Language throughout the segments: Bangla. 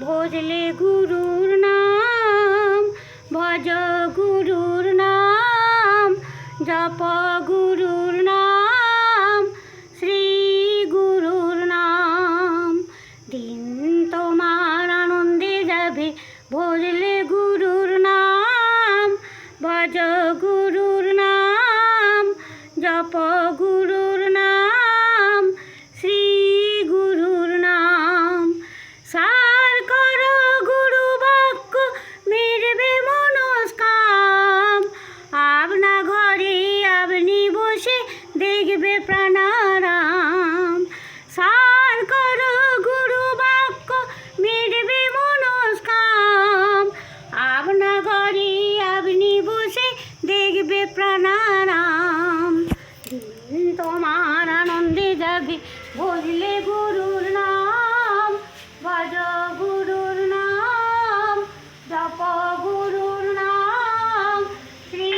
ভজলে গুরুর নাম, ভজ গুরুর নাম, জপ গুরুর নাম, শ্রী গুরুর নাম। দিন তোমার আনন্দে যাবে, ভজলে গুরুর নাম, ভজ গুরুর নাম, জপ গুরুর নাম, শ্রী গুরুর নাম। সার কর গুরু বাক্য, মিটবে মনস্কাম। আপনা ঘরে আপনি বসে দেখবে প্রাণারাম। সার কর গুরু বাক্য, মিটবে মনস্কাম। আপনা ঘরে আপনি বসে দেখবে প্রাণারাম। দিন তোমার আনন্দে যাবে, ভজলে গুরুর নাম, ভজ গুরুর নাম, জপ গুরুর নাম, শ্রী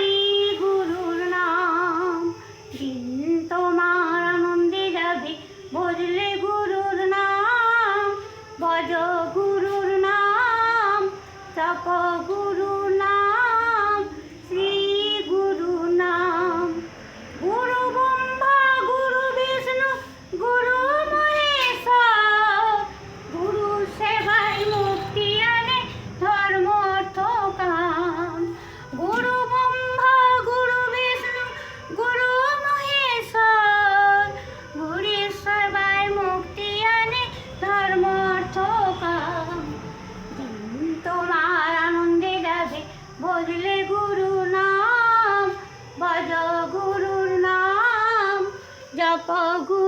গুরুর নাম। দিন তোমার আনন্দে যাবে, ভজলে গুরুর নাম, ভজ গুরুর নাম, জপ গুরুর নাম, শ্রী গুরুর নাম। গুরু ব্রহ্মা গুরু বিষ্ণু গুরু মহেশ্বর, গুরু সেবায় মুক্তি আনে ধর্ম অর্থ কাম। গুরু ব্রহ্মা গুরু বিষ্ণু গুরু মহেশ্বর, গুরু সেবায় মুক্তি আনে ধর্ম অর্থ কাম। দিন তোমার আনন্দে যাবে, ভজলে গুরু নাম, ভজ গুরুর নাম, জপ গুরুর